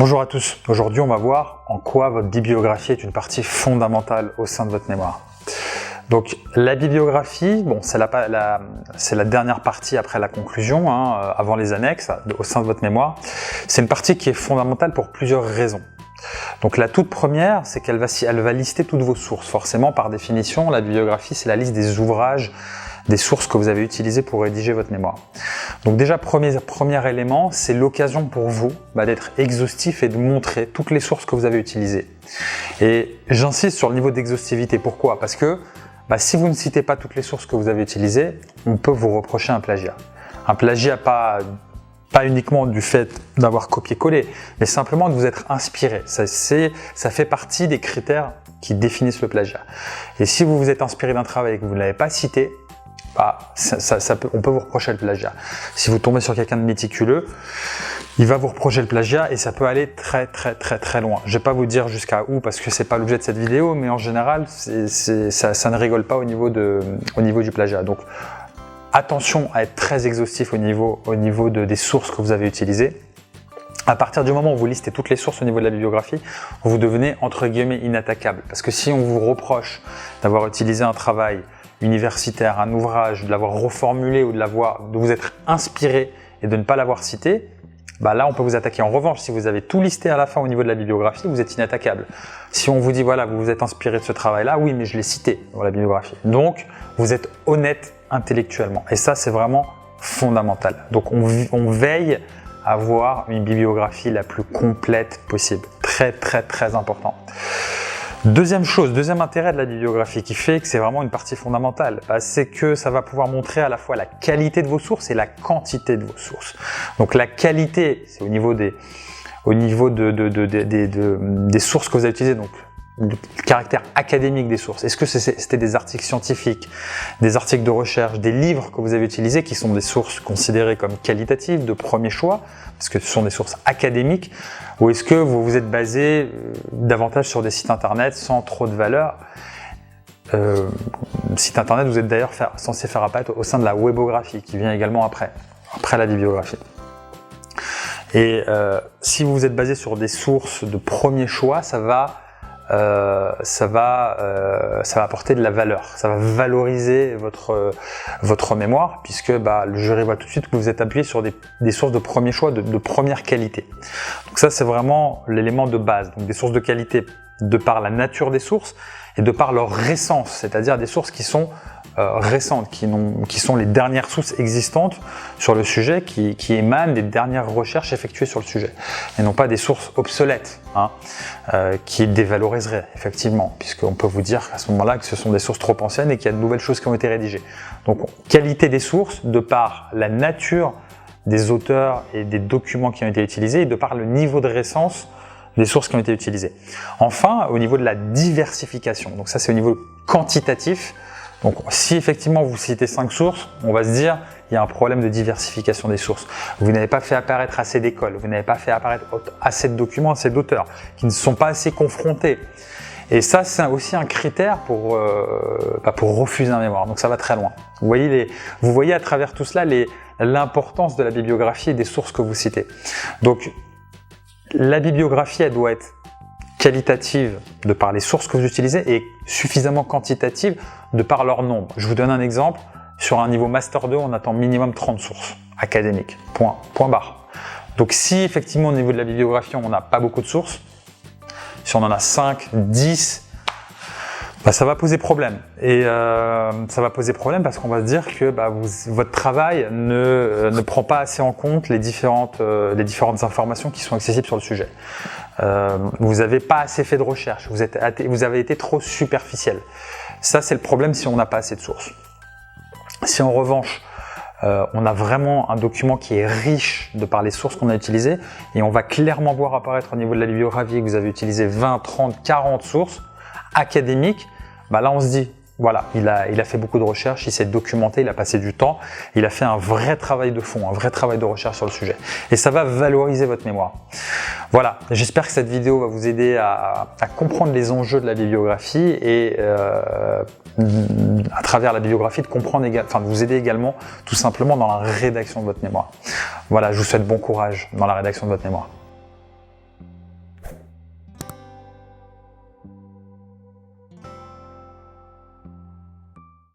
Bonjour à tous, aujourd'hui on va voir en quoi votre bibliographie est une partie fondamentale au sein de votre mémoire. Donc la bibliographie, bon, c'est la dernière partie après la conclusion, avant les annexes, au sein de votre mémoire. C'est une partie qui est fondamentale pour plusieurs raisons. Donc la toute première, c'est qu'elle va lister toutes vos sources. Forcément, par définition, la bibliographie, c'est la liste des ouvrages, des sources que vous avez utilisées pour rédiger votre mémoire. Donc déjà, premier élément, c'est l'occasion pour vous d'être exhaustif et de montrer toutes les sources que vous avez utilisées. Et j'insiste sur le niveau d'exhaustivité. Pourquoi? Parce que si vous ne citez pas toutes les sources que vous avez utilisées, on peut vous reprocher un plagiat. Un plagiat pas uniquement du fait d'avoir copié-collé, mais simplement de vous être inspiré. Ça fait partie des critères qui définissent le plagiat. Et si vous vous êtes inspiré d'un travail et que vous ne l'avez pas cité, on peut vous reprocher le plagiat. Si vous tombez sur quelqu'un de méticuleux, il va vous reprocher le plagiat et ça peut aller très loin. Je ne vais pas vous dire jusqu'à où parce que c'est pas l'objet de cette vidéo, mais en général, ça ne rigole pas au niveau du plagiat. Donc attention à être très exhaustif au niveau des sources que vous avez utilisées. À partir du moment où vous listez toutes les sources au niveau de la bibliographie, vous devenez entre guillemets inattaquable. Parce que si on vous reproche d'avoir utilisé un travail universitaire, un ouvrage, de l'avoir reformulé ou de vous être inspiré et de ne pas l'avoir cité, là on peut vous attaquer. En revanche, si vous avez tout listé à la fin au niveau de la bibliographie, vous êtes inattaquable. Si on vous dit voilà, vous vous êtes inspiré de ce travail-là, oui, mais je l'ai cité dans la bibliographie. Donc vous êtes honnête intellectuellement et ça c'est vraiment fondamental. Donc on veille à avoir une bibliographie la plus complète possible. Très important. Deuxième intérêt de la bibliographie qui fait que c'est vraiment une partie fondamentale, c'est que ça va pouvoir montrer à la fois la qualité de vos sources et la quantité de vos sources. Donc la qualité, c'est au niveau des sources que vous avez utilisées, donc le caractère académique des sources. Est-ce que c'était des articles scientifiques, des articles de recherche, des livres que vous avez utilisés qui sont des sources considérées comme qualitatives, de premier choix, parce que ce sont des sources académiques, ou est-ce que vous vous êtes basé davantage sur des sites internet sans trop de valeur? Site internet, vous êtes d'ailleurs censé faire apparaître au sein de la webographie, qui vient également après la bibliographie. Et si vous vous êtes basé sur des sources de premier choix, ça va apporter de la valeur, ça va valoriser votre mémoire puisque le jury voit tout de suite que vous êtes appuyé sur des sources de premier choix, de première qualité. Donc ça c'est vraiment l'élément de base, donc des sources de qualité de par la nature des sources et de par leur récence, c'est-à-dire des sources qui sont récentes, qui sont les dernières sources existantes sur le sujet, qui émanent des dernières recherches effectuées sur le sujet, et non pas des sources obsolètes, qui dévaloriseraient effectivement, puisqu'on peut vous dire à ce moment-là que ce sont des sources trop anciennes et qu'il y a de nouvelles choses qui ont été rédigées. Donc qualité des sources de par la nature des auteurs et des documents qui ont été utilisés et de par le niveau de récence des sources qui ont été utilisées. Enfin, au niveau de la diversification, donc ça c'est au niveau quantitatif. Donc si effectivement vous citez 5 sources, on va se dire il y a un problème de diversification des sources. Vous n'avez pas fait apparaître assez d'écoles, vous n'avez pas fait apparaître assez de documents, assez d'auteurs qui ne sont pas assez confrontés. Et ça c'est aussi un critère pour refuser un mémoire, donc ça va très loin. Vous voyez à travers tout cela l'importance de la bibliographie et des sources que vous citez. Donc la bibliographie elle doit être qualitative de par les sources que vous utilisez et suffisamment quantitative de par leur nombre. Je vous donne un exemple. Sur un niveau Master 2, on attend minimum 30 sources académiques. Point barre. Donc si effectivement au niveau de la bibliographie, on n'a pas beaucoup de sources, si on en a 5, 10, ça va poser problème. Et ça va poser problème parce qu'on va se dire que votre travail ne prend pas assez en compte les différentes informations qui sont accessibles sur le sujet. Vous n'avez pas assez fait de recherche, vous avez été trop superficiel. Ça, c'est le problème si on n'a pas assez de sources. Si en revanche, on a vraiment un document qui est riche de par les sources qu'on a utilisées et on va clairement voir apparaître au niveau de la bibliographie que vous avez utilisé 20, 30, 40 sources académiques, là on se dit voilà, il a fait beaucoup de recherches, il s'est documenté, il a passé du temps, il a fait un vrai travail de fond, un vrai travail de recherche sur le sujet. Et ça va valoriser votre mémoire. Voilà, j'espère que cette vidéo va vous aider à comprendre les enjeux de la bibliographie et à travers la bibliographie de comprendre de vous aider également tout simplement dans la rédaction de votre mémoire. Voilà, je vous souhaite bon courage dans la rédaction de votre mémoire.